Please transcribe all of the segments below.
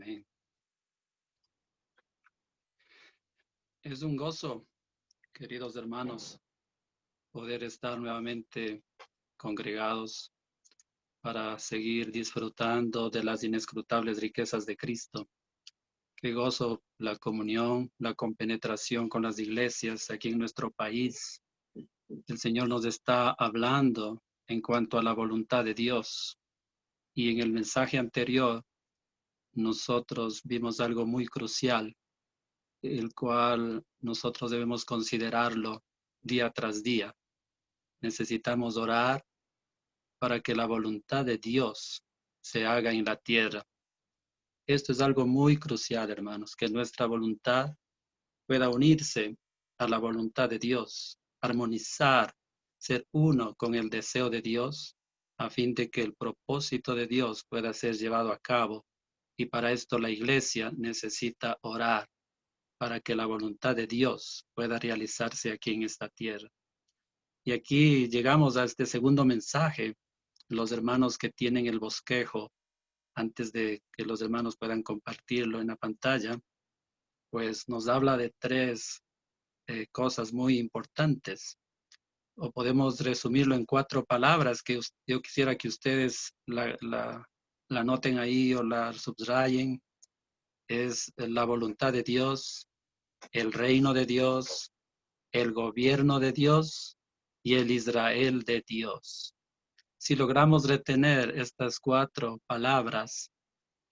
Amén. Es un gozo, queridos hermanos, poder estar nuevamente congregados para seguir disfrutando de las inescrutables riquezas de Cristo. Qué gozo la comunión, la compenetración con las iglesias aquí en nuestro país. El Señor nos está hablando en cuanto a la voluntad de Dios. Y en el mensaje anterior, nosotros vimos algo muy crucial, el cual nosotros debemos considerarlo día tras día. Necesitamos orar para que la voluntad de Dios se haga en la tierra. Esto es algo muy crucial, hermanos, que nuestra voluntad pueda unirse a la voluntad de Dios, armonizar, ser uno con el deseo de Dios, a fin de que el propósito de Dios pueda ser llevado a cabo. Y para esto la iglesia necesita orar para que la voluntad de Dios pueda realizarse aquí en esta tierra. Y aquí llegamos a este segundo mensaje. Los hermanos que tienen el bosquejo, antes de que los hermanos puedan compartirlo en la pantalla, pues nos habla de tres cosas muy importantes. O podemos resumirlo en 4 palabras que yo quisiera que ustedes la anoten ahí o la subrayen. Es la voluntad de Dios, el reino de Dios, el gobierno de Dios y el Israel de Dios. Si logramos retener estas 4 palabras,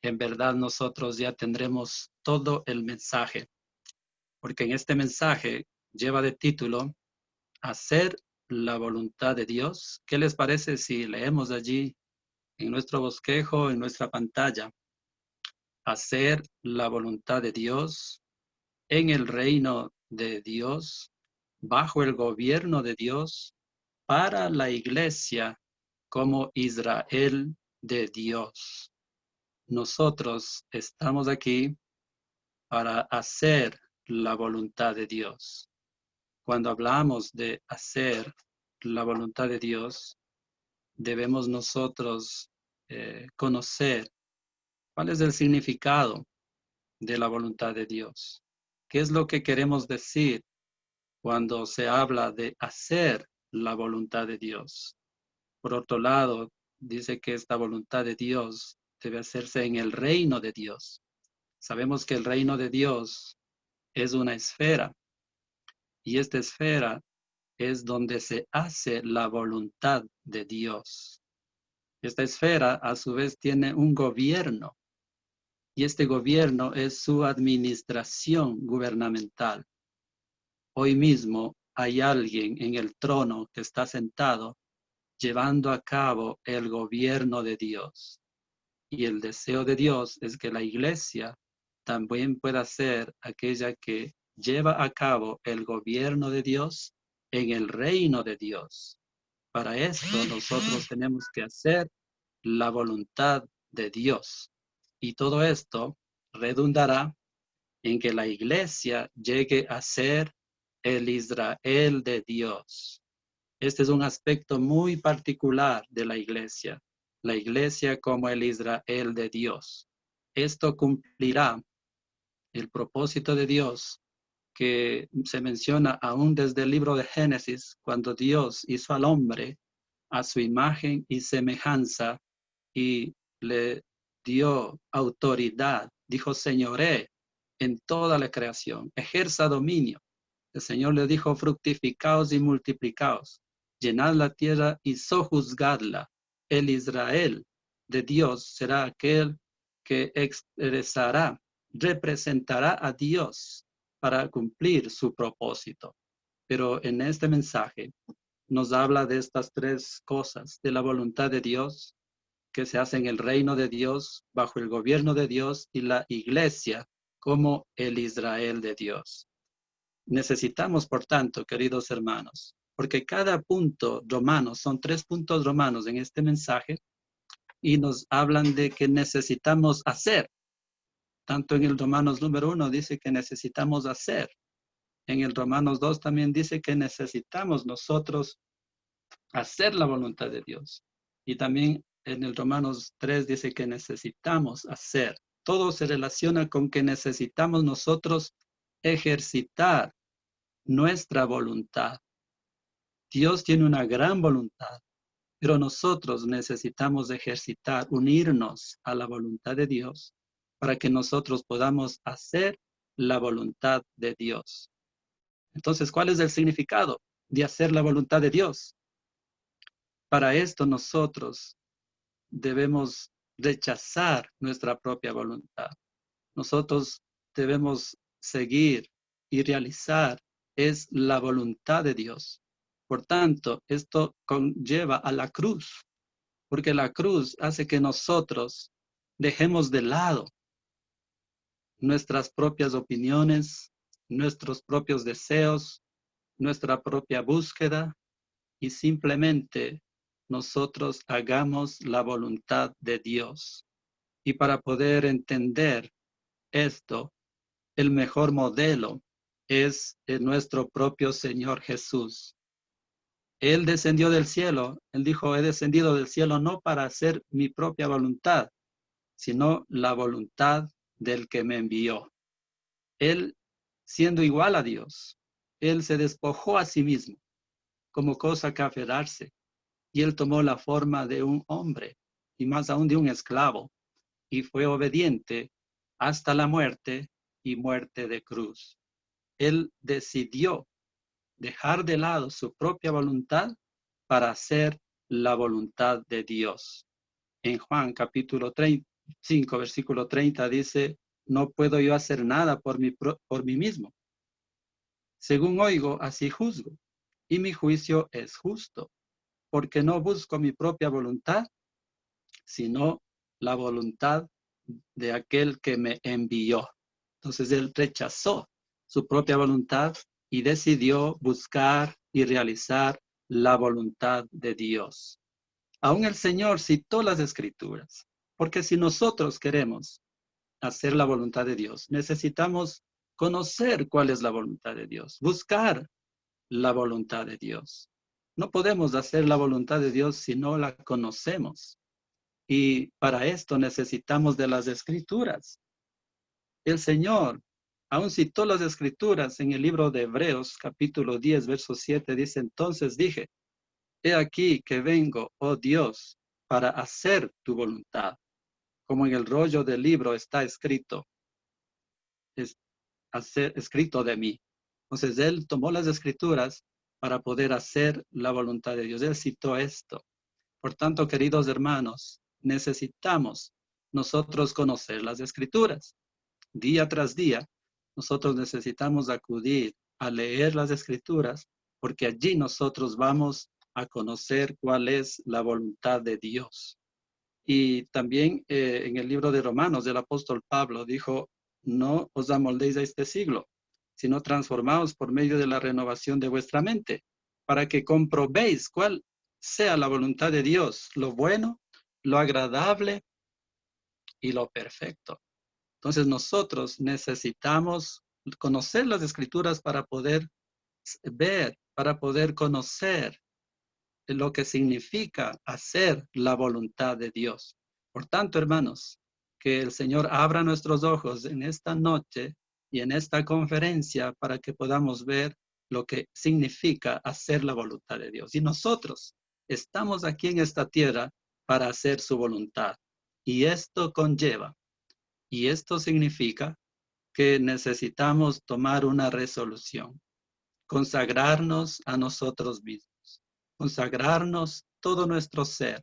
en verdad nosotros ya tendremos todo el mensaje, porque en este mensaje lleva de título Hacer la voluntad de Dios. ¿Qué les parece si leemos allí en nuestro bosquejo, en nuestra pantalla? Hacer la voluntad de Dios en el reino de Dios, bajo el gobierno de Dios, para la iglesia como Israel de Dios. Nosotros estamos aquí para hacer la voluntad de Dios. Cuando hablamos de hacer la voluntad de Dios, debemos nosotros conocer cuál es el significado de la voluntad de Dios. ¿Qué es lo que queremos decir cuando se habla de hacer la voluntad de Dios? Por otro lado, dice que esta voluntad de Dios debe hacerse en el reino de Dios. Sabemos que el reino de Dios es una esfera y esta esfera es donde se hace la voluntad de Dios. Esta esfera a su vez tiene un gobierno y este gobierno es su administración gubernamental. Hoy mismo hay alguien en el trono que está sentado llevando a cabo el gobierno de Dios. Y el deseo de Dios es que la iglesia también pueda ser aquella que lleva a cabo el gobierno de Dios en el reino de Dios. Para esto nosotros tenemos que hacer la voluntad de Dios. Y todo esto redundará en que la iglesia llegue a ser el Israel de Dios. Este es un aspecto muy particular de la iglesia como el Israel de Dios. Esto cumplirá el propósito de Dios que se menciona aún desde el libro de Génesis, cuando Dios hizo al hombre a su imagen y semejanza y le dio autoridad, dijo señoré en toda la creación, ejerza dominio. El Señor le dijo fructificaos y multiplicaos, llenad la tierra y sojuzgadla. El Israel de Dios será aquel que expresará, representará a Dios para cumplir su propósito. Pero en este mensaje nos habla de estas 3 cosas, de la voluntad de Dios, que se hace en el reino de Dios, bajo el gobierno de Dios, y la iglesia como el Israel de Dios. Necesitamos, por tanto, queridos hermanos, porque cada punto romano, son 3 puntos romanos en este mensaje, y nos hablan de que necesitamos hacer. Tanto en el Romanos número 1 dice que necesitamos hacer. En el Romanos 2 también dice que necesitamos nosotros hacer la voluntad de Dios. Y también en el Romanos 3 dice que necesitamos hacer. todo se relaciona con que necesitamos nosotros ejercitar nuestra voluntad. Dios tiene una gran voluntad, pero nosotros necesitamos ejercitar, unirnos a la voluntad de Dios para que nosotros podamos hacer la voluntad de Dios. Entonces, ¿cuál es el significado de hacer la voluntad de Dios? Para esto nosotros debemos rechazar nuestra propia voluntad. Nosotros debemos seguir y realizar es la voluntad de Dios. Por tanto, esto conlleva a la cruz, porque la cruz hace que nosotros dejemos de lado nuestras propias opiniones, nuestros propios deseos, nuestra propia búsqueda y simplemente nosotros hagamos la voluntad de Dios. Y para poder entender esto, el mejor modelo es nuestro propio Señor Jesús. Él descendió del cielo, él dijo, he descendido del cielo no para hacer mi propia voluntad, sino la voluntad del que me envió. Él, siendo igual a Dios, él se despojó a sí mismo como cosa que aferrarse, y él tomó la forma de un hombre, y más aún de un esclavo, y fue obediente hasta la muerte y muerte de cruz. Él decidió dejar de lado su propia voluntad para hacer la voluntad de Dios. En Juan capítulo 5, versículo 30 dice, no puedo yo hacer nada por mí mismo. Según oigo, así juzgo, y mi juicio es justo, porque no busco mi propia voluntad, sino la voluntad de aquel que me envió. Entonces él rechazó su propia voluntad y decidió buscar y realizar la voluntad de Dios. Aún el Señor citó las Escrituras, porque si nosotros queremos hacer la voluntad de Dios, necesitamos conocer cuál es la voluntad de Dios, buscar la voluntad de Dios. No podemos hacer la voluntad de Dios si no la conocemos. Y para esto necesitamos de las Escrituras. El Señor aún citó las Escrituras en el libro de Hebreos, capítulo 10, verso 7, dice, entonces dije, he aquí que vengo, oh Dios, para hacer tu voluntad. Como en el rollo del libro está escrito, es escrito de mí. Entonces él tomó las Escrituras para poder hacer la voluntad de Dios. Él citó esto. Por tanto, queridos hermanos, necesitamos nosotros conocer las Escrituras. Día tras día, nosotros necesitamos acudir a leer las Escrituras porque allí nosotros vamos a conocer cuál es la voluntad de Dios. Y también en el libro de Romanos, el apóstol Pablo dijo, no os amoldéis a este siglo, sino transformaos por medio de la renovación de vuestra mente, para que comprobéis cuál sea la voluntad de Dios, lo bueno, lo agradable y lo perfecto. Entonces nosotros necesitamos conocer las Escrituras para poder ver, para poder conocer lo que significa hacer la voluntad de Dios. Por tanto, hermanos, que el Señor abra nuestros ojos en esta noche y en esta conferencia para que podamos ver lo que significa hacer la voluntad de Dios. Y nosotros estamos aquí en esta tierra para hacer su voluntad. Y esto conlleva, y esto significa que necesitamos tomar una resolución, consagrarnos a nosotros mismos, consagrarnos todo nuestro ser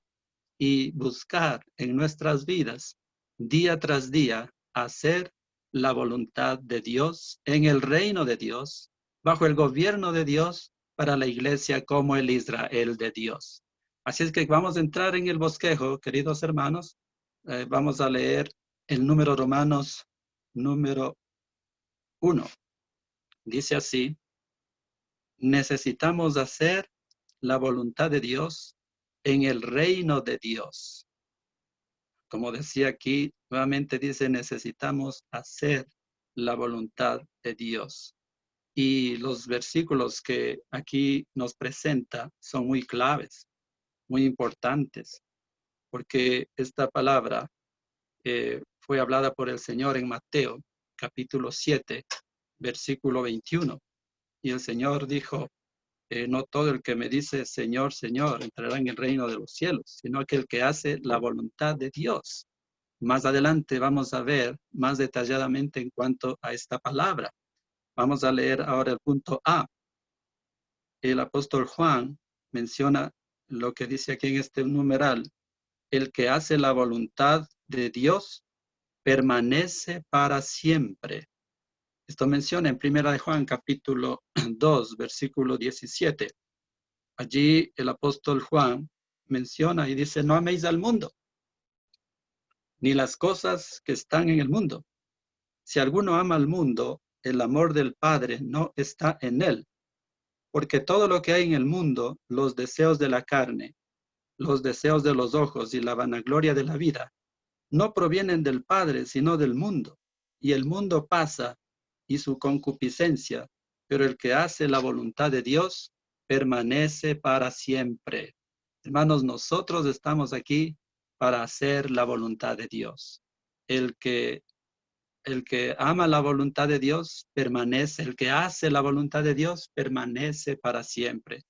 y buscar en nuestras vidas, día tras día, hacer la voluntad de Dios en el reino de Dios, bajo el gobierno de Dios, para la iglesia como el Israel de Dios. Así es que vamos a entrar en el bosquejo, queridos hermanos. Vamos a leer el número Romanos, número 1. Dice así, necesitamos hacer la voluntad de Dios en el reino de Dios. Como decía aquí, nuevamente dice, necesitamos hacer la voluntad de Dios. Y los versículos que aquí nos presenta son muy claves, muy importantes, porque esta palabra fue hablada por el Señor en Mateo, capítulo 7, versículo 21. Y el Señor dijo, no todo el que me dice Señor, Señor, entrará en el reino de los cielos, sino aquel que hace la voluntad de Dios. Más adelante vamos a ver más detalladamente en cuanto a esta palabra. Vamos a leer ahora el punto A. El apóstol Juan menciona lo que dice aquí en este numeral. El que hace la voluntad de Dios permanece para siempre. Esto menciona en 1 de Juan, capítulo 2, versículo 17. Allí el apóstol Juan menciona y dice, no améis al mundo, ni las cosas que están en el mundo. Si alguno ama al mundo, el amor del Padre no está en él, porque todo lo que hay en el mundo, los deseos de la carne, los deseos de los ojos y la vanagloria de la vida, no provienen del Padre, sino del mundo. Y el mundo pasa y su concupiscencia, pero el que hace la voluntad de Dios permanece para siempre. Hermanos, nosotros estamos aquí para hacer la voluntad de Dios. El que ama la voluntad de Dios permanece, el que hace la voluntad de Dios permanece para siempre.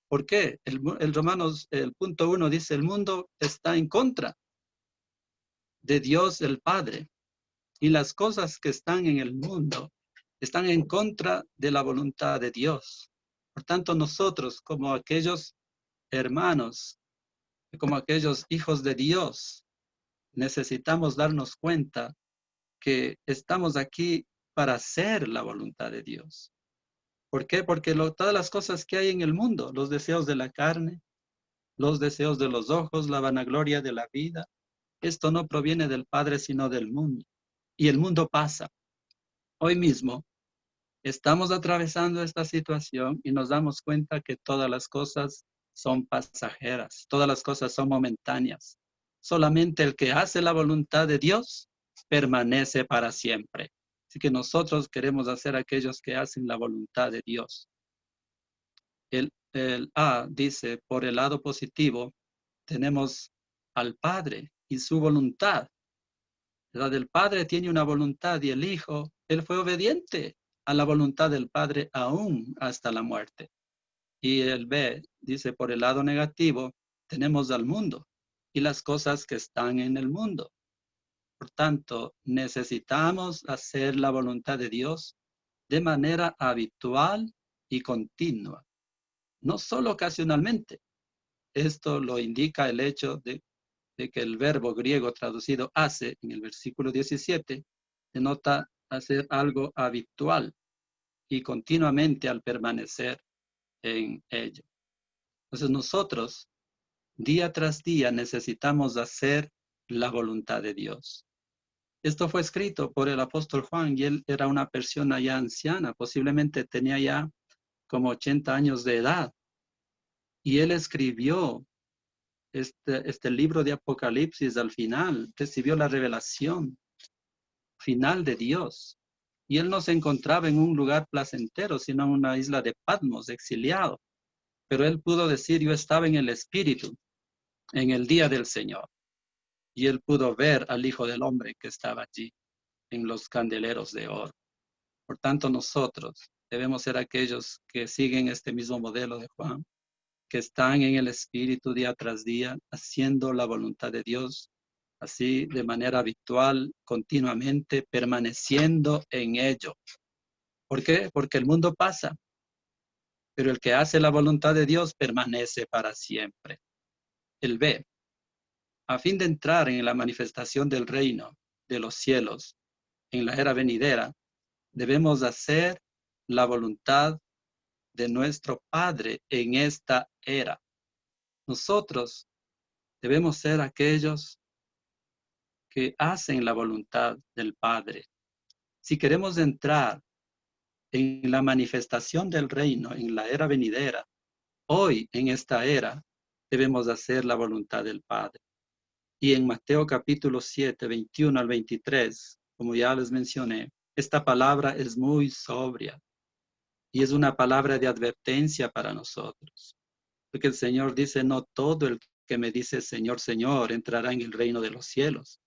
¿Por qué? El Romanos, el punto 1 dice, el mundo está en contra de Dios el Padre, y las cosas que están en el mundo están en contra de la voluntad de Dios. Por tanto, nosotros, como aquellos hermanos, como aquellos hijos de Dios, necesitamos darnos cuenta que estamos aquí para hacer la voluntad de Dios. ¿Por qué? Porque todas las cosas que hay en el mundo, los deseos de la carne, los deseos de los ojos, la vanagloria de la vida, esto no proviene del Padre, sino del mundo. Y el mundo pasa. Hoy mismo estamos atravesando esta situación y nos damos cuenta que todas las cosas son pasajeras, todas las cosas son momentáneas. Solamente el que hace la voluntad de Dios permanece para siempre. Así que nosotros queremos hacer aquellos que hacen la voluntad de Dios. El A dice, por el lado positivo, tenemos al Padre y su voluntad. El Padre tiene una voluntad y el Hijo, él fue obediente a la voluntad del Padre aún hasta la muerte. Y el B dice, por el lado negativo, tenemos al mundo y las cosas que están en el mundo. Por tanto, necesitamos hacer la voluntad de Dios de manera habitual y continua, no solo ocasionalmente. Esto lo indica el hecho de que el verbo griego traducido hace en el versículo 17 denota hacer algo habitual y continuamente al permanecer en ello. Entonces nosotros día tras día necesitamos hacer la voluntad de Dios. Esto fue escrito por el apóstol Juan y él era una persona ya anciana, posiblemente tenía ya como 80 años de edad. Y él escribió este libro de Apocalipsis al final, recibió la revelación final de Dios. Y él no se encontraba en un lugar placentero, sino en una isla de Patmos, exiliado. Pero él pudo decir, yo estaba en el Espíritu, en el día del Señor. Y él pudo ver al Hijo del Hombre que estaba allí, en los candeleros de oro. Por tanto, nosotros debemos ser aquellos que siguen este mismo modelo de Juan, que están en el Espíritu día tras día, haciendo la voluntad de Dios, así de manera habitual, continuamente, permaneciendo en ello. ¿Por qué? Porque el mundo pasa, pero el que hace la voluntad de Dios permanece para siempre. El B, a fin de entrar en la manifestación del reino de los cielos, en la era venidera, debemos hacer la voluntad de nuestro Padre en esta era. Nosotros debemos ser aquellos que hacen la voluntad del Padre. Si queremos entrar en la manifestación del reino, en la era venidera, hoy en esta era, debemos hacer la voluntad del Padre. Y en Mateo capítulo 7, 21 al 23, como ya les mencioné, esta palabra es muy sobria y es una palabra de advertencia para nosotros. Porque el Señor dice, no todo el que me dice Señor, Señor, entrará en el reino de los cielos,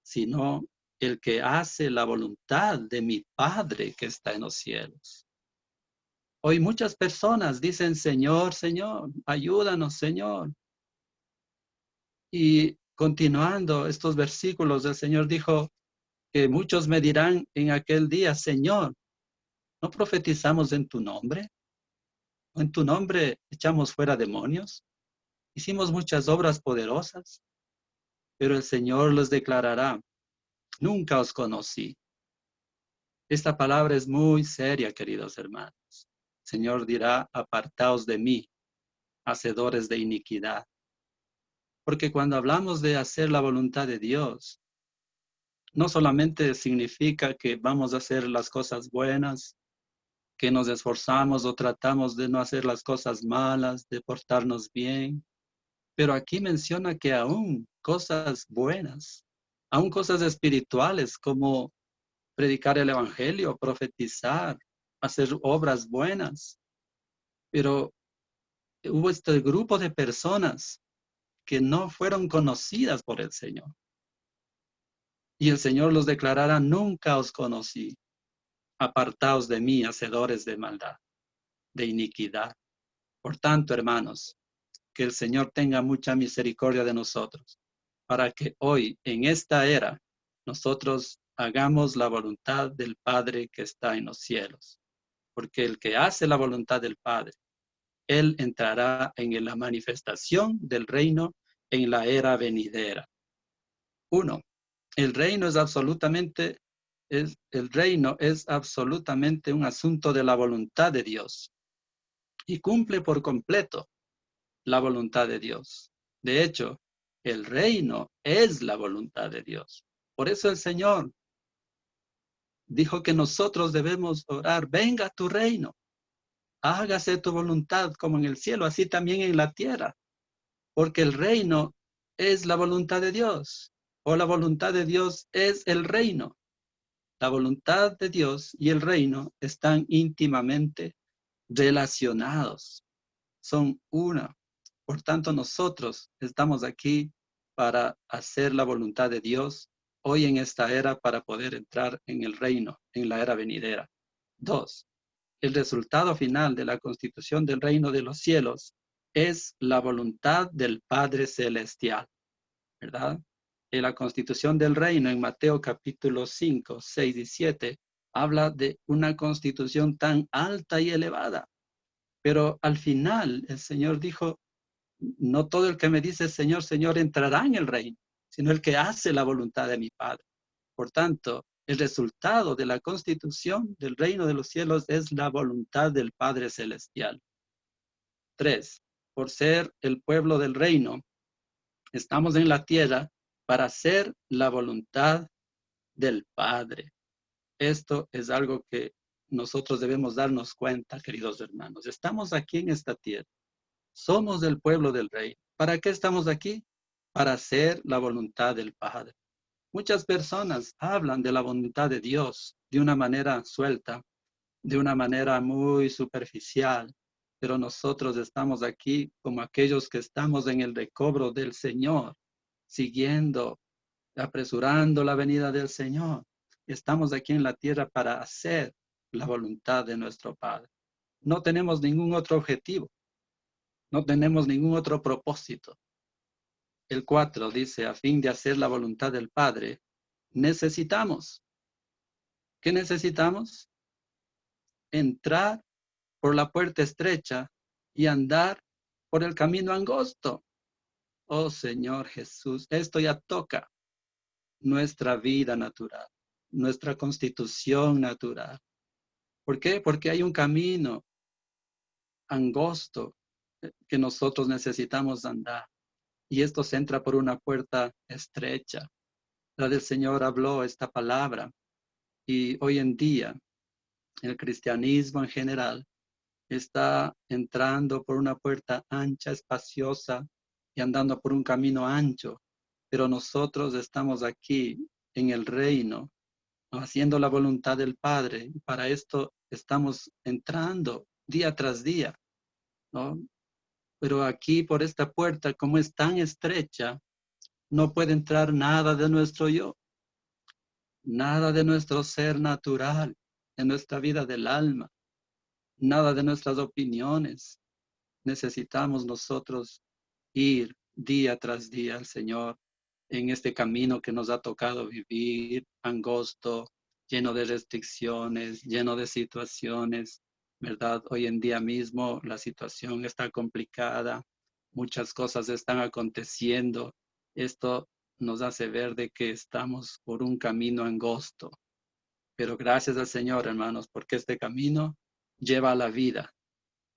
sino el que hace la voluntad de mi Padre que está en los cielos. Hoy muchas personas dicen, Señor, Señor, ayúdanos, Señor. Y continuando estos versículos, el Señor dijo que muchos me dirán en aquel día, Señor, ¿no profetizamos en tu nombre? ¿En tu nombre echamos fuera demonios? Hicimos muchas obras poderosas, pero el Señor les declarará, nunca os conocí. Esta palabra es muy seria, queridos hermanos. El Señor dirá, apartaos de mí, hacedores de iniquidad. Porque cuando hablamos de hacer la voluntad de Dios, no solamente significa que vamos a hacer las cosas buenas, que nos esforzamos o tratamos de no hacer las cosas malas, de portarnos bien, pero aquí menciona que aún cosas buenas, aún cosas espirituales como predicar el evangelio, profetizar, hacer obras buenas, pero hubo este grupo de personas que no fueron conocidas por el Señor. Y el Señor los declarará, nunca os conocí, apartaos de mí, hacedores de maldad, de iniquidad. Por tanto, hermanos, que el Señor tenga mucha misericordia de nosotros, para que hoy, en esta era, nosotros hagamos la voluntad del Padre que está en los cielos. Porque el que hace la voluntad del Padre, Él entrará en la manifestación del reino en la era venidera. 1. El reino es absolutamente un asunto de la voluntad de Dios y cumple por completo la voluntad de Dios. De hecho, el reino es la voluntad de Dios. Por eso el Señor dijo que nosotros debemos orar, venga tu reino, hágase tu voluntad como en el cielo, así también en la tierra, porque el reino es la voluntad de Dios, o la voluntad de Dios es el reino. La voluntad de Dios y el reino están íntimamente relacionados, son una. Por tanto, nosotros estamos aquí para hacer la voluntad de Dios hoy en esta era para poder entrar en el reino, en la era venidera. 2. El resultado final de la constitución del reino de los cielos es la voluntad del Padre Celestial, ¿verdad? En la constitución del reino, en Mateo capítulo 5, 6 y 7, habla de una constitución tan alta y elevada. Pero al final el Señor dijo, no todo el que me dice Señor, Señor entrará en el reino, sino el que hace la voluntad de mi Padre. Por tanto, el resultado de la constitución del reino de los cielos es la voluntad del Padre Celestial. 3. Por ser el pueblo del reino, estamos en la tierra para hacer la voluntad del Padre. Esto es algo que nosotros debemos darnos cuenta, queridos hermanos. Estamos aquí en esta tierra. Somos del pueblo del reino. ¿Para qué estamos aquí? Para hacer la voluntad del Padre. Muchas personas hablan de la voluntad de Dios de una manera suelta, de una manera muy superficial, pero nosotros estamos aquí como aquellos que estamos en el recobro del Señor, siguiendo, apresurando la venida del Señor. Estamos aquí en la tierra para hacer la voluntad de nuestro Padre. No tenemos ningún otro objetivo, no tenemos ningún otro propósito. El 4 dice, a fin de hacer la voluntad del Padre, necesitamos. ¿Qué necesitamos? Entrar por la puerta estrecha y andar por el camino angosto. Oh Señor Jesús, esto ya toca nuestra vida natural, nuestra constitución natural. ¿Por qué? Porque hay un camino angosto que nosotros necesitamos andar. Y esto se entra por una puerta estrecha. La del Señor habló esta palabra. Y hoy en día, el cristianismo en general está entrando por una puerta ancha, espaciosa y andando por un camino ancho. Pero nosotros estamos aquí en el reino, haciendo la voluntad del Padre. Y para esto estamos entrando día tras día, ¿no? Pero aquí por esta puerta, como es tan estrecha, no puede entrar nada de nuestro yo. Nada de nuestro ser natural, de nuestra vida del alma, nada de nuestras opiniones. Necesitamos nosotros ir día tras día al Señor en este camino que nos ha tocado vivir, angosto, lleno de restricciones, lleno de situaciones, ¿verdad? Hoy en día mismo la situación está complicada, muchas cosas están aconteciendo. Esto nos hace ver de que estamos por un camino angosto, pero gracias al Señor, hermanos, porque este camino lleva a la vida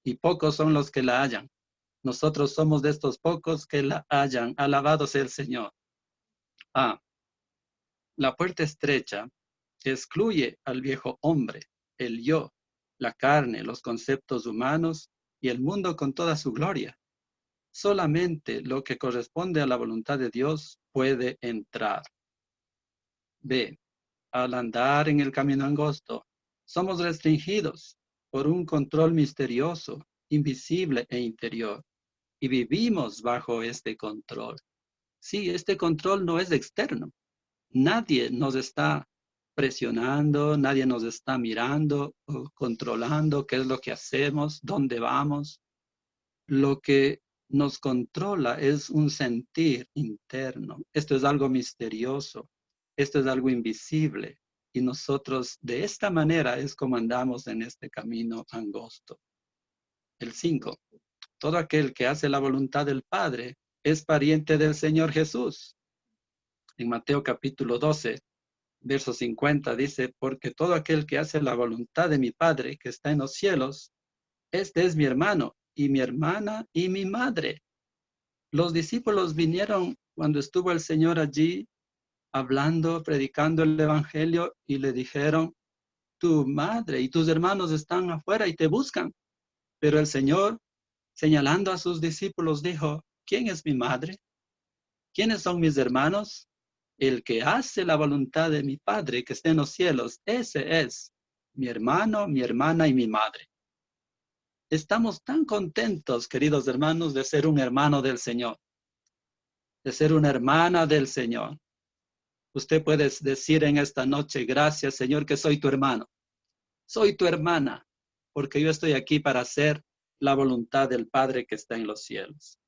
y pocos son los que la hallan. Nosotros somos de estos pocos que la hallan. Alabado sea el Señor. Ah, la puerta estrecha excluye al viejo hombre, el yo, la carne, los conceptos humanos y el mundo con toda su gloria. Solamente lo que corresponde a la voluntad de Dios puede entrar. B. Al andar en el camino angosto, somos restringidos por un control misterioso, invisible e interior, y vivimos bajo este control. Sí, este control no es externo. Nadie nos está presionando, nadie nos está mirando o controlando qué es lo que hacemos, dónde vamos. Lo que nos controla es un sentir interno. Esto es algo misterioso, esto es algo invisible. Y nosotros de esta manera es como andamos en este camino angosto. El 5. Todo aquel que hace la voluntad del Padre es pariente del Señor Jesús. En Mateo capítulo 12, verso 50 dice, porque todo aquel que hace la voluntad de mi Padre que está en los cielos, este es mi hermano y mi hermana y mi madre. Los discípulos vinieron cuando estuvo el Señor allí hablando, predicando el evangelio y le dijeron, tu madre y tus hermanos están afuera y te buscan. Pero el Señor, señalando a sus discípulos, dijo, ¿quién es mi madre? ¿Quiénes son mis hermanos? El que hace la voluntad de mi Padre que está en los cielos, ese es mi hermano, mi hermana y mi madre. Estamos tan contentos, queridos hermanos, de ser un hermano del Señor, de ser una hermana del Señor. Usted puede decir en esta noche, gracias Señor que soy tu hermano, soy tu hermana, porque yo estoy aquí para hacer la voluntad del Padre que está en los cielos.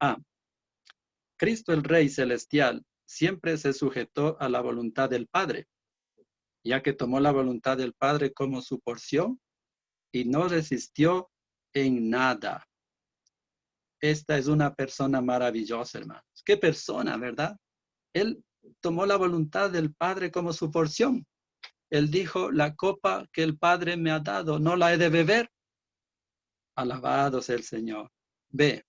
Cristo el Rey Celestial siempre se sujetó a la voluntad del Padre, ya que tomó la voluntad del Padre como su porción y no resistió en nada. Esta es una persona maravillosa, hermanos. ¿Qué persona, verdad? Él tomó la voluntad del Padre como su porción. Él dijo, la copa que el Padre me ha dado, no la he de beber. Alabado sea el Señor. B.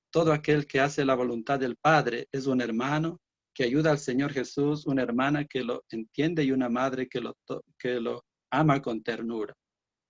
Todo aquel que hace la voluntad del Padre es un hermano que ayuda al Señor Jesús, una hermana que lo entiende y una madre que lo ama con ternura.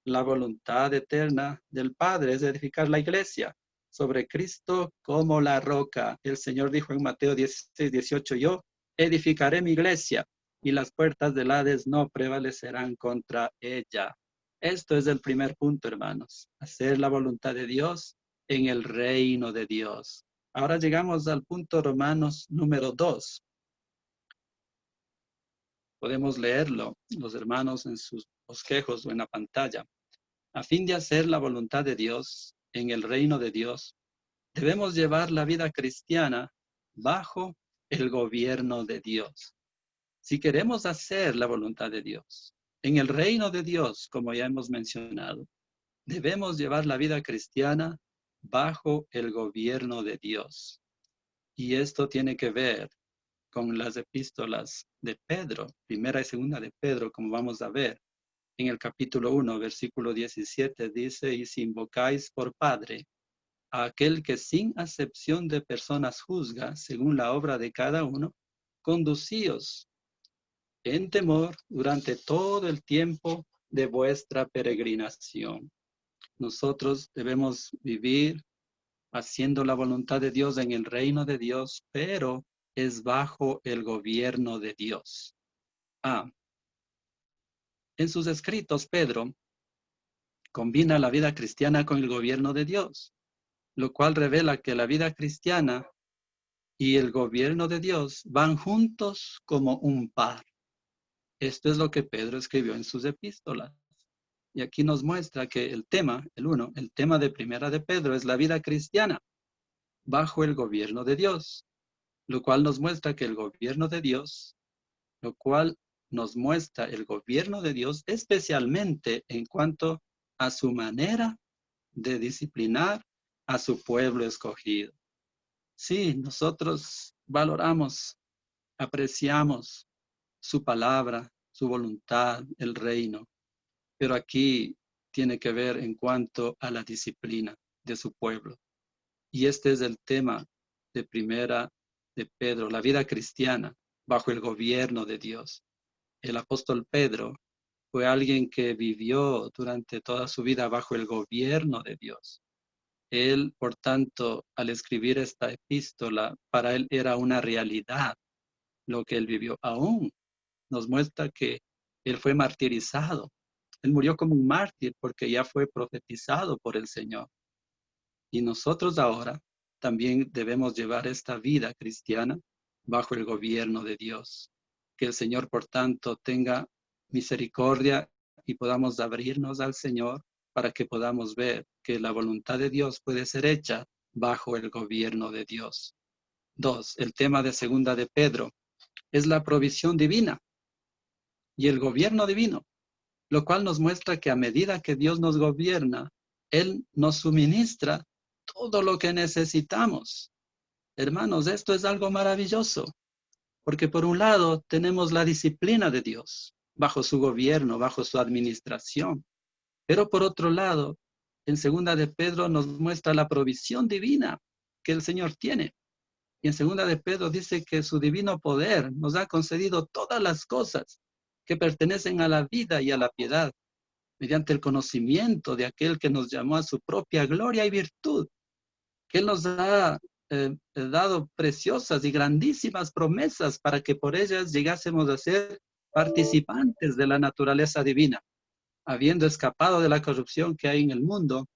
La voluntad eterna del Padre es edificar la iglesia sobre Cristo como la roca. El Señor dijo en Mateo 16, 18, yo edificaré mi iglesia y las puertas del Hades no prevalecerán contra ella. Esto es el primer punto, hermanos. Hacer la voluntad de Dios en el reino de Dios. Ahora llegamos al punto Romanos número 2. Podemos leerlo, los hermanos, en sus bosquejos o en la pantalla. A fin de hacer la voluntad de Dios en el reino de Dios, debemos llevar la vida cristiana bajo el gobierno de Dios. Si queremos hacer la voluntad de Dios en el reino de Dios, como ya hemos mencionado, debemos llevar la vida cristiana bajo el gobierno de Dios. Y esto tiene que ver con las epístolas de Pedro, primera y segunda de Pedro, como vamos a ver. En el capítulo 1, versículo 17 dice, y si invocáis por Padre a aquel que sin acepción de personas juzga según la obra de cada uno, conducíos en temor durante todo el tiempo de vuestra peregrinación. Nosotros debemos vivir haciendo la voluntad de Dios en el reino de Dios, pero es bajo el gobierno de Dios. En sus escritos, Pedro combina la vida cristiana con el gobierno de Dios, lo cual revela que la vida cristiana y el gobierno de Dios van juntos como un par. Esto es lo que Pedro escribió en sus epístolas. Y aquí nos muestra que el tema, el tema de primera de Pedro es la vida cristiana bajo el gobierno de Dios, lo cual nos muestra que el gobierno de Dios, lo cual nos muestra el gobierno de Dios especialmente en cuanto a su manera de disciplinar a su pueblo escogido. Sí, nosotros valoramos, apreciamos su palabra, su voluntad, el reino, pero aquí tiene que ver en cuanto a la disciplina de su pueblo. Y este es el tema de primera de Pedro, la vida cristiana bajo el gobierno de Dios. El apóstol Pedro fue alguien que vivió durante toda su vida bajo el gobierno de Dios. Él, por tanto, al escribir esta epístola, para él era una realidad lo que él vivió. Aún nos muestra que él fue martirizado. Él murió como un mártir porque ya fue profetizado por el Señor. Y nosotros ahora también debemos llevar esta vida cristiana bajo el gobierno de Dios. Que el Señor, por tanto, tenga misericordia y podamos abrirnos al Señor para que podamos ver que la voluntad de Dios puede ser hecha bajo el gobierno de Dios. 2. El tema de segunda de Pedro es la provisión divina y el gobierno divino, lo cual nos muestra que a medida que Dios nos gobierna, Él nos suministra todo lo que necesitamos. Hermanos, esto es algo maravilloso, porque por un lado tenemos la disciplina de Dios, bajo su gobierno, bajo su administración, pero por otro lado, en segunda de Pedro nos muestra la provisión divina que el Señor tiene. Y en segunda de Pedro dice que su divino poder nos ha concedido todas las cosas que pertenecen a la vida y a la piedad, mediante el conocimiento de aquel que nos llamó a su propia gloria y virtud, que Él nos ha dado preciosas y grandísimas promesas para que por ellas llegásemos a ser participantes de la naturaleza divina, habiendo escapado de la corrupción que hay en el mundo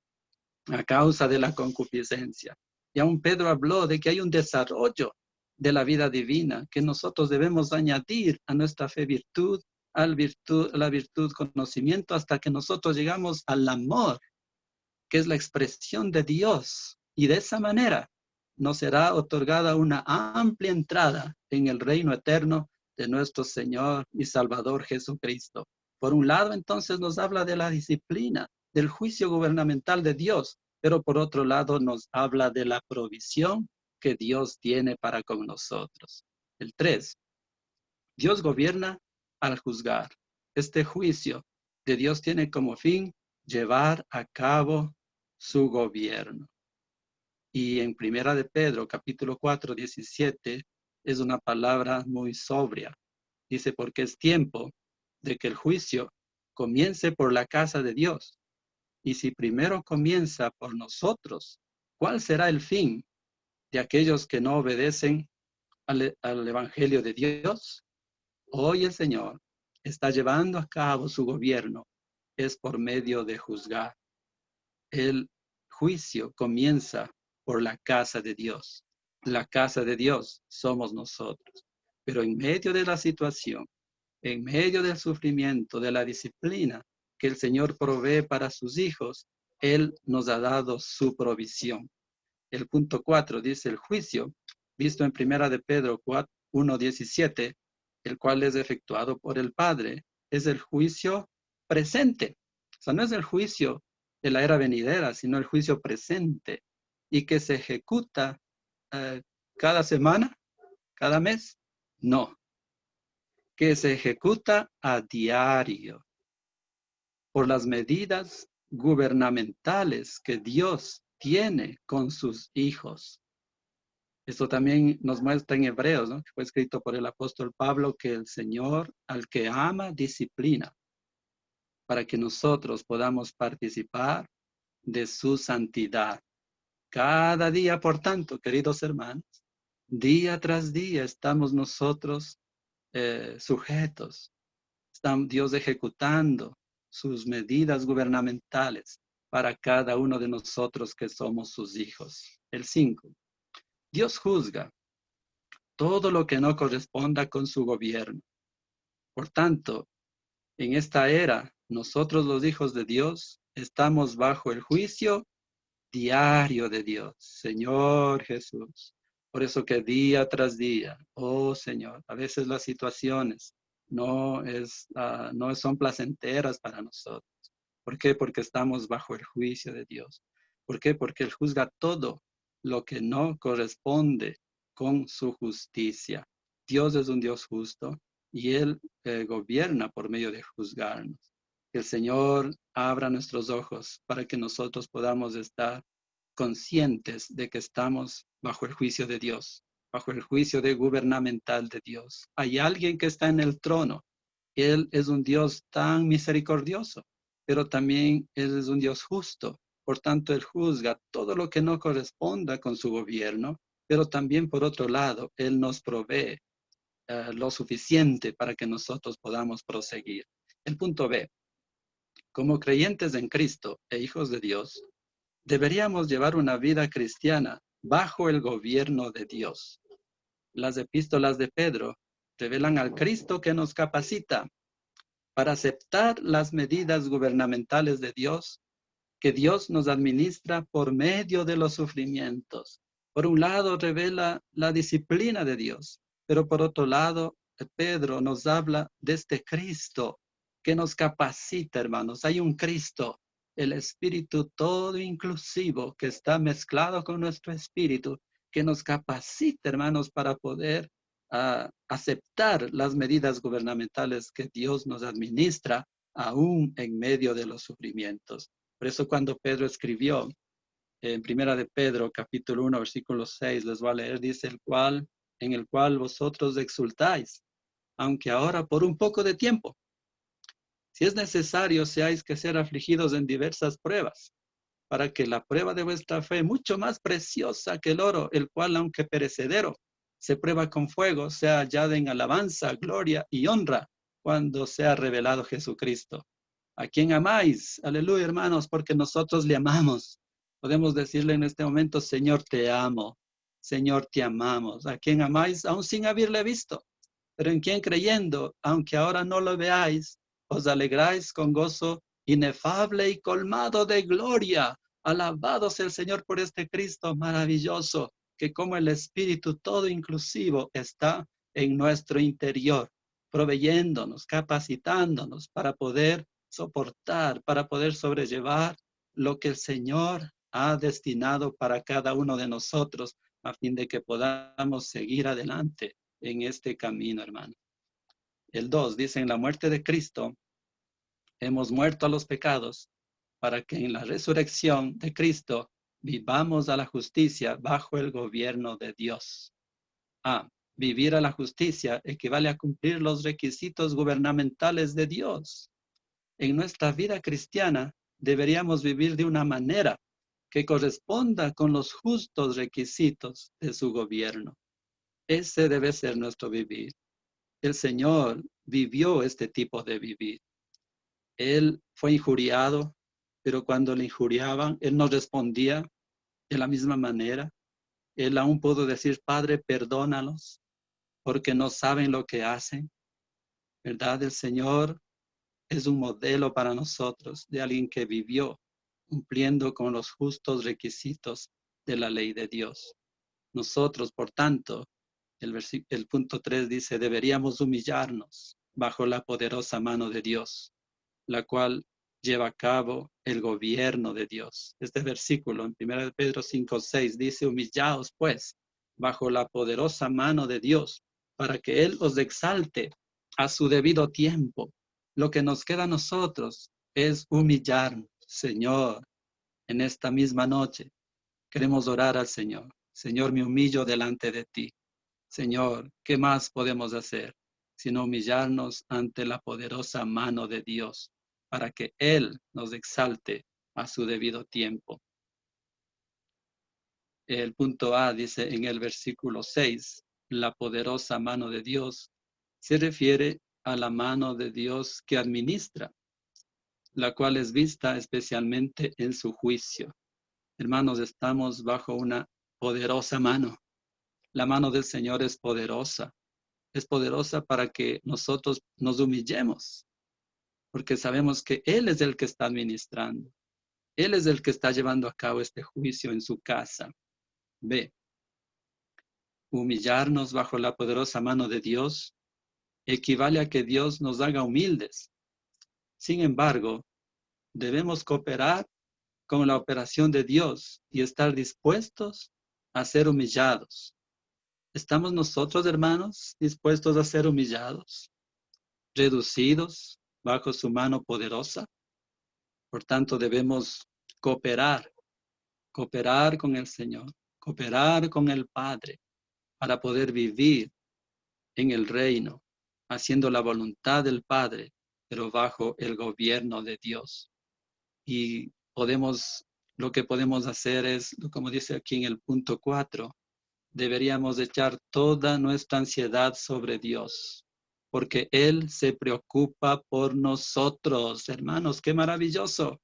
a causa de la concupiscencia. Y aún Pedro habló de que hay un desarrollo de la vida divina que nosotros debemos añadir a nuestra fe virtud, la virtud conocimiento, hasta que nosotros llegamos al amor, que es la expresión de Dios. Y de esa manera nos será otorgada una amplia entrada en el reino eterno de nuestro Señor y Salvador Jesucristo. Por un lado, entonces nos habla de la disciplina, del juicio gubernamental de Dios, pero por otro lado nos habla de la provisión que Dios tiene para con nosotros. El 3. Dios gobierna al juzgar. Este juicio de Dios tiene como fin llevar a cabo su gobierno. Y en Primera de Pedro, capítulo 4, 17, es una palabra muy sobria. Dice, porque es tiempo de que el juicio comience por la casa de Dios. Y si primero comienza por nosotros, ¿cuál será el fin de aquellos que no obedecen al Evangelio de Dios? Hoy el Señor está llevando a cabo su gobierno, es por medio de juzgar. El juicio comienza por la casa de Dios. La casa de Dios somos nosotros. Pero en medio de la situación, en medio del sufrimiento, de la disciplina que el Señor provee para sus hijos, Él nos ha dado su provisión. El punto 4 dice el juicio, visto en primera de Pedro 1:17, el cual es efectuado por el Padre, es el juicio presente. O sea, no es el juicio de la era venidera, sino el juicio presente y que se ejecuta cada semana, cada mes. No, que se ejecuta a diario por las medidas gubernamentales que Dios tiene con sus hijos. Esto también nos muestra en Hebreos, ¿no? Que fue escrito por el apóstol Pablo, que el Señor al que ama disciplina, para que nosotros podamos participar de su santidad. Cada día, por tanto, queridos hermanos, día tras día estamos nosotros sujetos, está Dios ejecutando sus medidas gubernamentales para cada uno de nosotros que somos sus hijos. El 5. Dios juzga todo lo que no corresponda con su gobierno. Por tanto, en esta era, nosotros los hijos de Dios estamos bajo el juicio diario de Dios, Señor Jesús. Por eso que día tras día, oh Señor, a veces las situaciones no son placenteras para nosotros. ¿Por qué? Porque estamos bajo el juicio de Dios. ¿Por qué? Porque Él juzga todo lo que no corresponde con su justicia. Dios es un Dios justo y Él gobierna por medio de juzgarnos. Que el Señor abra nuestros ojos para que nosotros podamos estar conscientes de que estamos bajo el juicio de Dios, bajo el juicio gubernamental de Dios. Hay alguien que está en el trono. Él es un Dios tan misericordioso, pero también Él es un Dios justo. Por tanto, Él juzga todo lo que no corresponda con su gobierno, pero también por otro lado, Él nos provee lo suficiente para que nosotros podamos proseguir. El punto B, como creyentes en Cristo e hijos de Dios, deberíamos llevar una vida cristiana bajo el gobierno de Dios. Las epístolas de Pedro revelan al Cristo que nos capacita para aceptar las medidas gubernamentales de Dios que Dios nos administra por medio de los sufrimientos. Por un lado, revela la disciplina de Dios, pero por otro lado, Pedro nos habla de este Cristo que nos capacita, hermanos. Hay un Cristo, el Espíritu todo inclusivo que está mezclado con nuestro espíritu, que nos capacita, hermanos, para poder aceptar las medidas gubernamentales que Dios nos administra aún en medio de los sufrimientos. Por eso cuando Pedro escribió en Primera de Pedro, capítulo 1, versículo 6, les voy a leer, dice en el cual vosotros exultáis, aunque ahora por un poco de tiempo, si es necesario, seáis que ser afligidos en diversas pruebas, para que la prueba de vuestra fe, mucho más preciosa que el oro, el cual, aunque perecedero, se prueba con fuego, sea hallada en alabanza, gloria y honra, cuando sea revelado Jesucristo. ¿A quién amáis? Aleluya, hermanos, porque nosotros le amamos. Podemos decirle en este momento, Señor, te amo. Señor, te amamos. ¿A quién amáis? Aún sin haberle visto. Pero en quien creyendo, aunque ahora no lo veáis, os alegráis con gozo inefable y colmado de gloria. Alabados el Señor por este Cristo maravilloso, que como el Espíritu todo inclusivo está en nuestro interior, proveyéndonos, capacitándonos para poder soportar, para poder sobrellevar lo que el Señor ha destinado para cada uno de nosotros, a fin de que podamos seguir adelante en este camino, hermano. El 2 dice, en la muerte de Cristo, hemos muerto a los pecados, para que en la resurrección de Cristo vivamos a la justicia bajo el gobierno de Dios. Vivir a la justicia equivale a cumplir los requisitos gubernamentales de Dios. En nuestra vida cristiana deberíamos vivir de una manera que corresponda con los justos requisitos de su gobierno. Ese debe ser nuestro vivir. El Señor vivió este tipo de vivir. Él fue injuriado, pero cuando le injuriaban, Él no respondía de la misma manera. Él aún pudo decir, Padre, perdónalos, porque no saben lo que hacen. ¿Verdad? El Señor es un modelo para nosotros de alguien que vivió cumpliendo con los justos requisitos de la ley de Dios. Nosotros, por tanto, el punto 3 dice, deberíamos humillarnos bajo la poderosa mano de Dios, la cual lleva a cabo el gobierno de Dios. Este versículo en 1 Pedro 5:6 dice, humillaos pues bajo la poderosa mano de Dios, para que Él os exalte a su debido tiempo. Lo que nos queda a nosotros es humillarnos, Señor, en esta misma noche. Queremos orar al Señor. Señor, me humillo delante de ti. Señor, ¿qué más podemos hacer sino humillarnos ante la poderosa mano de Dios para que Él nos exalte a su debido tiempo? El punto A dice en el versículo 6, la poderosa mano de Dios se refiere a la mano de Dios que administra, la cual es vista especialmente en su juicio. Hermanos, estamos bajo una poderosa mano. La mano del Señor es poderosa. es poderosa para que nosotros nos humillemos, porque sabemos que Él es el que está administrando. Él es el que está llevando a cabo este juicio en su casa. B. Humillarnos bajo la poderosa mano de Dios equivale a que Dios nos haga humildes. Sin embargo, debemos cooperar con la operación de Dios y estar dispuestos a ser humillados. ¿Estamos nosotros, hermanos, dispuestos a ser humillados, reducidos bajo su mano poderosa? Por tanto, debemos cooperar con el Señor, cooperar con el Padre para poder vivir en el reino, haciendo la voluntad del Padre, pero bajo el gobierno de Dios. Y lo que podemos hacer es, como dice aquí en el punto 4, deberíamos echar toda nuestra ansiedad sobre Dios, porque Él se preocupa por nosotros. Hermanos, qué maravilloso.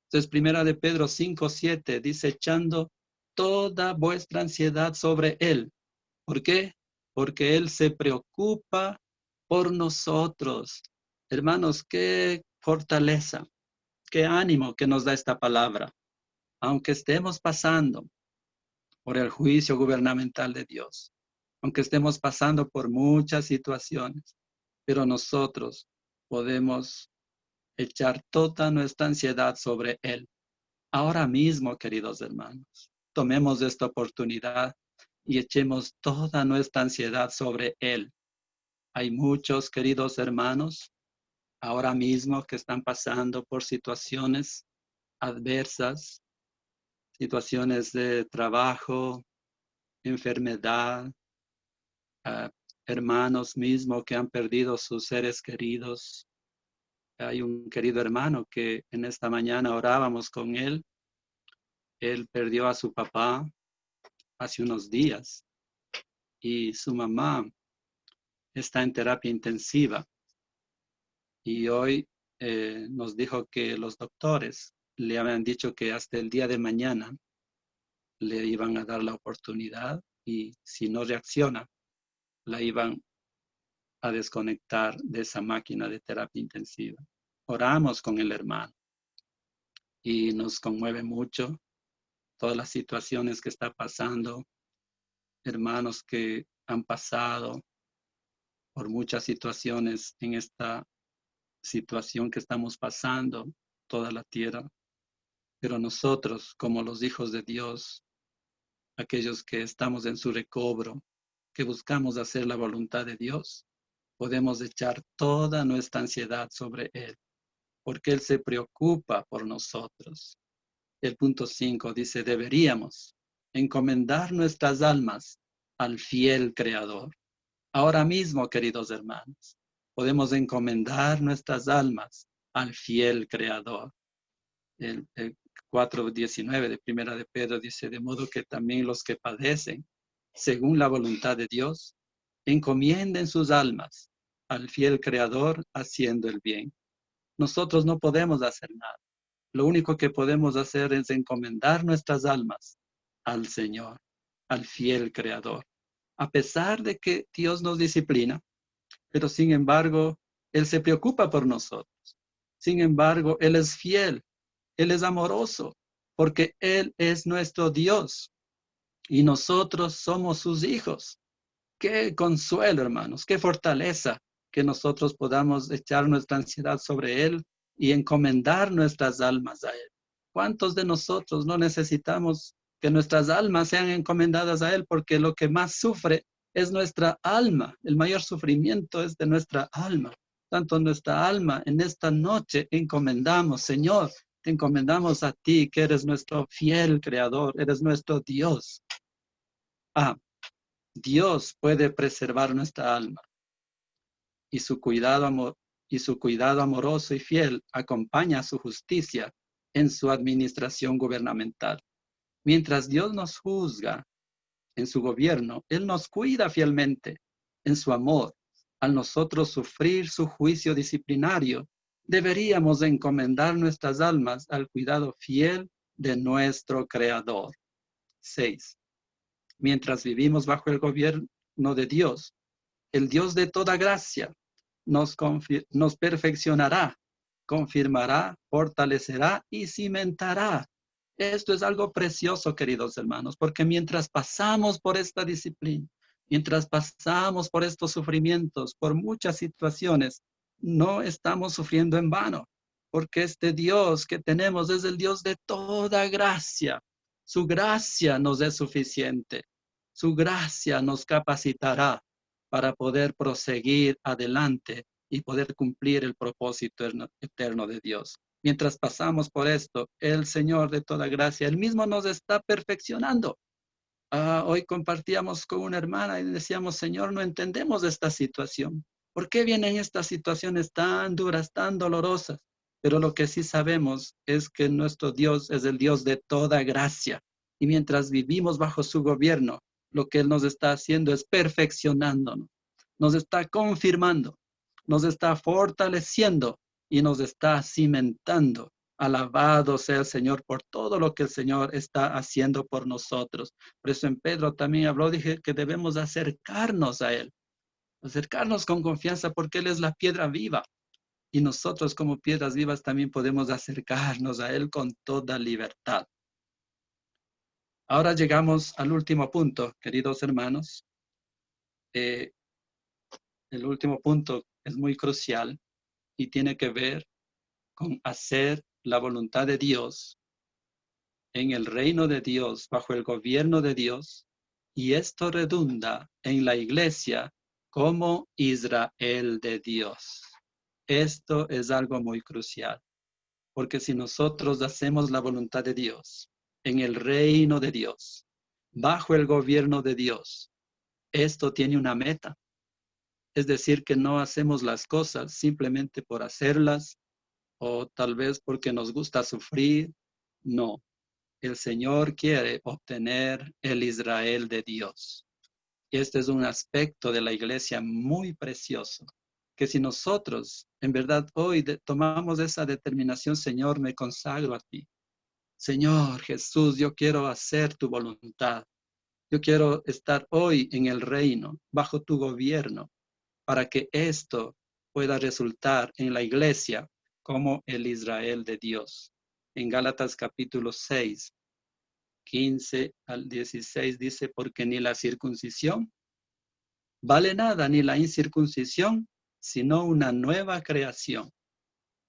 Entonces, primera de Pedro 5:7 dice, echando toda vuestra ansiedad sobre Él. ¿Por qué? Porque Él se preocupa por nosotros. Hermanos, qué fortaleza, qué ánimo que nos da esta palabra. Aunque estemos pasando por el juicio gubernamental de Dios, aunque estemos pasando por muchas situaciones, pero nosotros podemos echar toda nuestra ansiedad sobre Él. Ahora mismo, queridos hermanos, tomemos esta oportunidad y echemos toda nuestra ansiedad sobre Él. Hay muchos, queridos hermanos, ahora mismo que están pasando por situaciones adversas, situaciones de trabajo, enfermedad, hermanos mismos que han perdido sus seres queridos. Hay un querido hermano que en esta mañana orábamos con él. Él perdió a su papá hace unos días y su mamá está en terapia intensiva. Y hoy nos dijo que los doctores le habían dicho que hasta el día de mañana le iban a dar la oportunidad y si no reacciona, la iban a desconectar de esa máquina de terapia intensiva. Oramos con el hermano y nos conmueve mucho todas las situaciones que está pasando, hermanos que han pasado por muchas situaciones en esta situación que estamos pasando, toda la tierra. Pero nosotros, como los hijos de Dios, aquellos que estamos en su recobro, que buscamos hacer la voluntad de Dios, podemos echar toda nuestra ansiedad sobre Él, porque Él se preocupa por nosotros. El punto 5 dice, deberíamos encomendar nuestras almas al fiel Creador. Ahora mismo, queridos hermanos, podemos encomendar nuestras almas al fiel Creador. El 4:19 de Primera de Pedro dice, de modo que también los que padecen, según la voluntad de Dios, encomienden sus almas al fiel Creador haciendo el bien. Nosotros no podemos hacer nada. Lo único que podemos hacer es encomendar nuestras almas al Señor, al fiel Creador. A pesar de que Dios nos disciplina, pero sin embargo, Él se preocupa por nosotros. Sin embargo, Él es fiel, Él es amoroso, porque Él es nuestro Dios y nosotros somos sus hijos. Qué consuelo, hermanos, qué fortaleza que nosotros podamos echar nuestra ansiedad sobre Él y encomendar nuestras almas a Él. ¿Cuántos de nosotros no necesitamos que nuestras almas sean encomendadas a Él? Porque lo que más sufre es nuestra alma. El mayor sufrimiento es de nuestra alma. Tanto nuestra alma en esta noche encomendamos, Señor, te encomendamos a ti, que eres nuestro fiel creador, eres nuestro Dios. Dios puede preservar nuestra alma y su cuidado amoroso y fiel acompaña su justicia en su administración gubernamental. Mientras Dios nos juzga en su gobierno, Él nos cuida fielmente en su amor. Al nosotros sufrir su juicio disciplinario, deberíamos encomendar nuestras almas al cuidado fiel de nuestro Creador. 6. Mientras vivimos bajo el gobierno de Dios, el Dios de toda gracia, nos perfeccionará, confirmará, fortalecerá y cimentará. Esto es algo precioso, queridos hermanos, porque mientras pasamos por esta disciplina, mientras pasamos por estos sufrimientos, por muchas situaciones, no estamos sufriendo en vano, porque este Dios que tenemos es el Dios de toda gracia. Su gracia nos es suficiente. Su gracia nos capacitará para poder proseguir adelante y poder cumplir el propósito eterno de Dios. Mientras pasamos por esto, el Señor de toda gracia, Él mismo nos está perfeccionando. Hoy compartíamos con una hermana y decíamos, Señor, no entendemos esta situación. ¿Por qué vienen estas situaciones tan duras, tan dolorosas? Pero lo que sí sabemos es que nuestro Dios es el Dios de toda gracia. Y mientras vivimos bajo su gobierno, lo que Él nos está haciendo es perfeccionándonos, nos está confirmando, nos está fortaleciendo y nos está cimentando. Alabado sea el Señor por todo lo que el Señor está haciendo por nosotros. Por eso en Pedro también habló, dije que debemos acercarnos a Él, acercarnos con confianza porque Él es la piedra viva. Y nosotros como piedras vivas también podemos acercarnos a Él con toda libertad. Ahora llegamos al último punto, queridos hermanos. El último punto es muy crucial y tiene que ver con hacer la voluntad de Dios en el reino de Dios, bajo el gobierno de Dios, y esto redunda en la iglesia como Israel de Dios. Esto es algo muy crucial, porque si nosotros hacemos la voluntad de Dios en el reino de Dios, bajo el gobierno de Dios, esto tiene una meta. Es decir, que no hacemos las cosas simplemente por hacerlas o tal vez porque nos gusta sufrir. No, el Señor quiere obtener el Israel de Dios. Y este es un aspecto de la iglesia muy precioso, que si nosotros en verdad hoy tomamos esa determinación, Señor, me consagro a ti. Señor Jesús, yo quiero hacer tu voluntad. Yo quiero estar hoy en el reino, bajo tu gobierno, para que esto pueda resultar en la iglesia como el Israel de Dios. En Gálatas capítulo 6, 15 al 16 dice, porque ni la circuncisión vale nada, ni la incircuncisión, sino una nueva creación.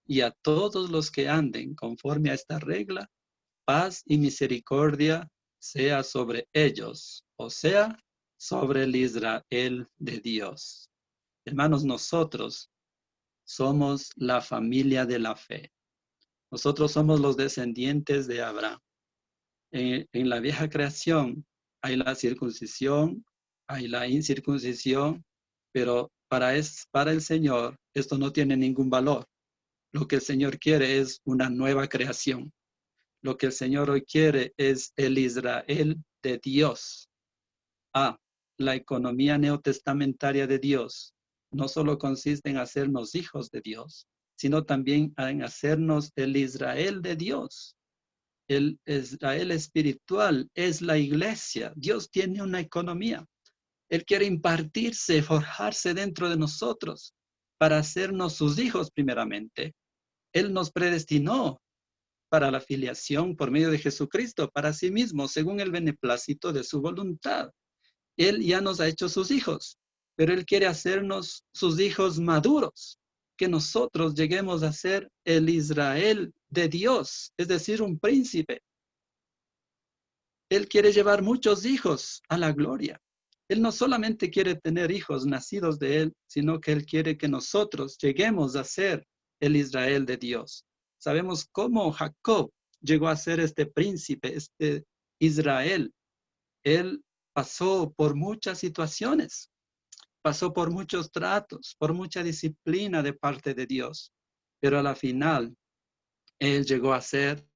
Y a todos los que anden conforme a esta regla, paz y misericordia sea sobre ellos, o sea, sobre el Israel de Dios. Hermanos, nosotros somos la familia de la fe. Nosotros somos los descendientes de Abraham. En la vieja creación hay la circuncisión, hay la incircuncisión, pero para el Señor esto no tiene ningún valor. Lo que el Señor quiere es una nueva creación. Lo que el Señor hoy quiere es el Israel de Dios. La economía neotestamentaria de Dios no solo consiste en hacernos hijos de Dios, sino también en hacernos el Israel de Dios. El Israel espiritual es la iglesia. Dios tiene una economía. Él quiere impartirse, forjarse dentro de nosotros para hacernos sus hijos primeramente. Él nos predestinó para la filiación por medio de Jesucristo, para sí mismo, según el beneplácito de su voluntad. Él ya nos ha hecho sus hijos, pero Él quiere hacernos sus hijos maduros, que nosotros lleguemos a ser el Israel de Dios, es decir, un príncipe. Él quiere llevar muchos hijos a la gloria. Él no solamente quiere tener hijos nacidos de Él, sino que Él quiere que nosotros lleguemos a ser el Israel de Dios. Sabemos cómo Jacob llegó a ser este príncipe, este Israel. Él pasó por muchas situaciones, pasó por muchos tratos, por mucha disciplina de parte de Dios, pero a la final Él llegó a ser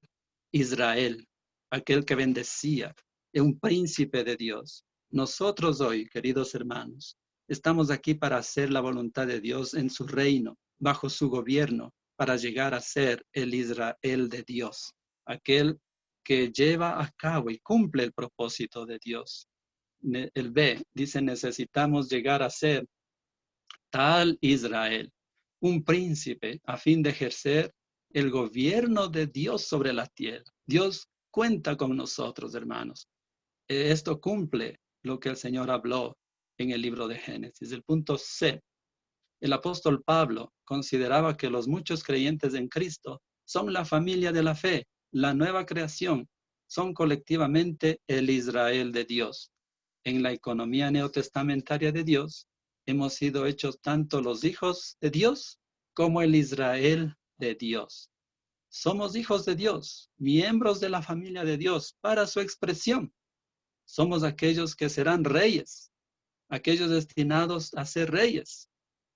Israel, aquel que bendecía, un príncipe de Dios. Nosotros hoy, queridos hermanos, estamos aquí para hacer la voluntad de Dios en su reino, bajo su gobierno, para llegar a ser el Israel de Dios, aquel que lleva a cabo y cumple el propósito de Dios. El B dice, necesitamos llegar a ser tal Israel, un príncipe a fin de ejercer el gobierno de Dios sobre la tierra. Dios cuenta con nosotros, hermanos. Esto cumple lo que el Señor habló en el libro de Génesis. El punto C. El apóstol Pablo consideraba que los muchos creyentes en Cristo son la familia de la fe, la nueva creación, son colectivamente el Israel de Dios. En la economía neotestamentaria de Dios, hemos sido hechos tanto los hijos de Dios como el Israel de Dios. Somos hijos de Dios, miembros de la familia de Dios para su expresión. Somos aquellos que serán reyes, aquellos destinados a ser reyes.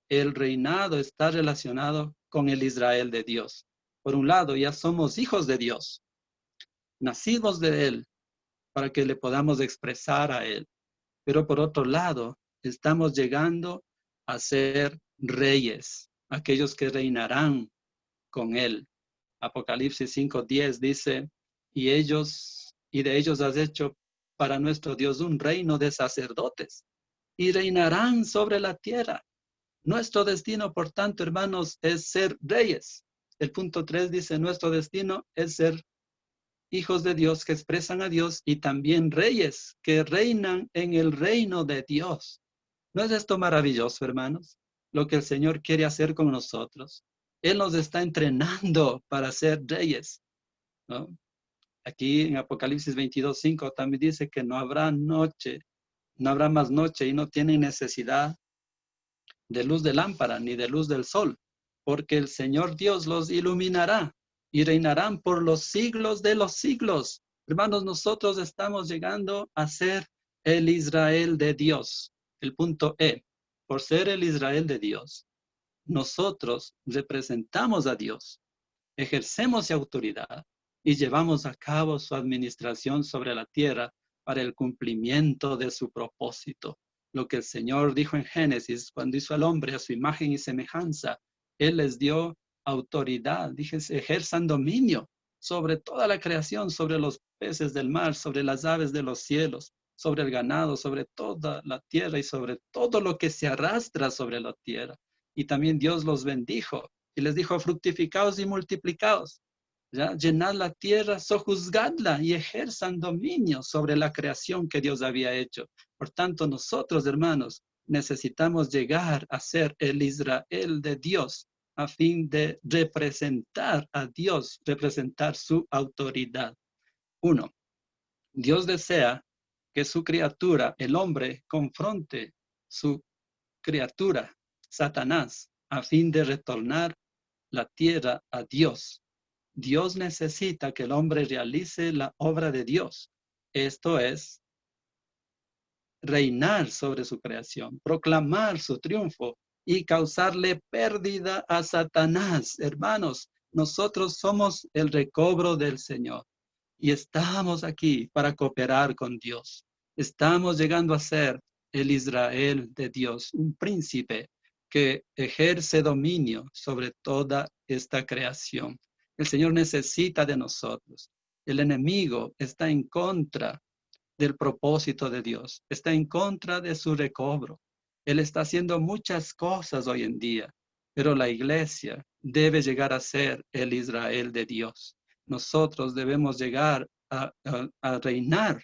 El reinado está relacionado con el Israel de Dios. Por un lado, ya somos hijos de Dios, nacidos de Él, para que le podamos expresar a Él. Pero por otro lado, estamos llegando a ser reyes, aquellos que reinarán con Él. Apocalipsis 5:10 dice, y de ellos has hecho para nuestro Dios un reino de sacerdotes, y reinarán sobre la tierra. Nuestro destino, por tanto, hermanos, es ser reyes. El punto 3 dice, nuestro destino es ser hijos de Dios que expresan a Dios y también reyes que reinan en el reino de Dios. ¿No es esto maravilloso, hermanos? Lo que el Señor quiere hacer con nosotros. Él nos está entrenando para ser reyes, ¿no? Aquí en Apocalipsis 22:5 también dice que no habrá noche, no habrá más noche y no tienen necesidad de luz de lámpara ni de luz del sol, porque el Señor Dios los iluminará y reinarán por los siglos de los siglos. Hermanos, nosotros estamos llegando a ser el Israel de Dios. El punto E, por ser el Israel de Dios, nosotros representamos a Dios, ejercemos autoridad y llevamos a cabo su administración sobre la tierra para el cumplimiento de su propósito. Lo que el Señor dijo en Génesis, cuando hizo al hombre a su imagen y semejanza, Él les dio autoridad, dije, ejerzan dominio sobre toda la creación, sobre los peces del mar, sobre las aves de los cielos, sobre el ganado, sobre toda la tierra y sobre todo lo que se arrastra sobre la tierra. Y también Dios los bendijo y les dijo, fructificaos y multiplicaos. ¿Ya? Llenad la tierra, sojuzgadla y ejerzan dominio sobre la creación que Dios había hecho. Por tanto, nosotros, hermanos, necesitamos llegar a ser el Israel de Dios a fin de representar a Dios, representar su autoridad. 1. Dios desea que su criatura, el hombre, confronte su criatura, Satanás, a fin de retornar la tierra a Dios. Dios necesita que el hombre realice la obra de Dios. Esto es reinar sobre su creación, proclamar su triunfo y causarle pérdida a Satanás. Hermanos, nosotros somos el recobro del Señor y estamos aquí para cooperar con Dios. Estamos llegando a ser el Israel de Dios, un príncipe que ejerce dominio sobre toda esta creación. El Señor necesita de nosotros. El enemigo está en contra del propósito de Dios, está en contra de su recobro. Él está haciendo muchas cosas hoy en día, pero la iglesia debe llegar a ser el Israel de Dios. Nosotros debemos llegar a reinar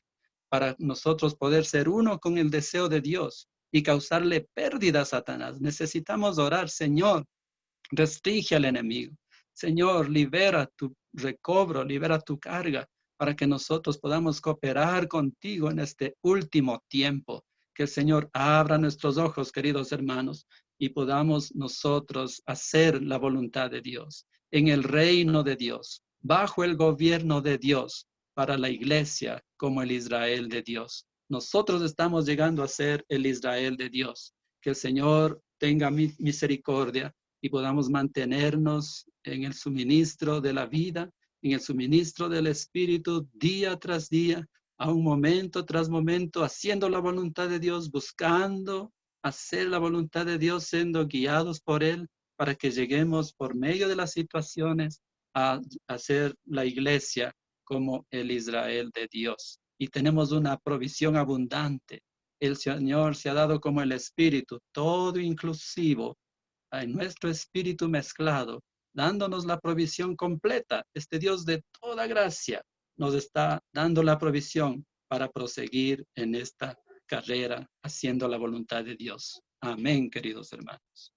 para nosotros poder ser uno con el deseo de Dios y causarle pérdida a Satanás. Necesitamos orar, Señor, restringe al enemigo. Señor, libera tu recobro, libera tu carga para que nosotros podamos cooperar contigo en este último tiempo. Que el Señor abra nuestros ojos, queridos hermanos, y podamos nosotros hacer la voluntad de Dios en el reino de Dios, bajo el gobierno de Dios, para la iglesia como el Israel de Dios. Nosotros estamos llegando a ser el Israel de Dios. Que el Señor tenga misericordia y podamos mantenernos en el suministro de la vida, en el suministro del Espíritu día tras día, a un momento tras momento, haciendo la voluntad de Dios, buscando hacer la voluntad de Dios, siendo guiados por Él, para que lleguemos por medio de las situaciones a hacer la iglesia como el Israel de Dios. Y tenemos una provisión abundante El Señor se ha dado como el Espíritu, todo inclusivo, en nuestro espíritu mezclado, dándonos la provisión completa. Este Dios de toda gracia nos está dando la provisión para proseguir en esta carrera, haciendo la voluntad de Dios. Amén, queridos hermanos.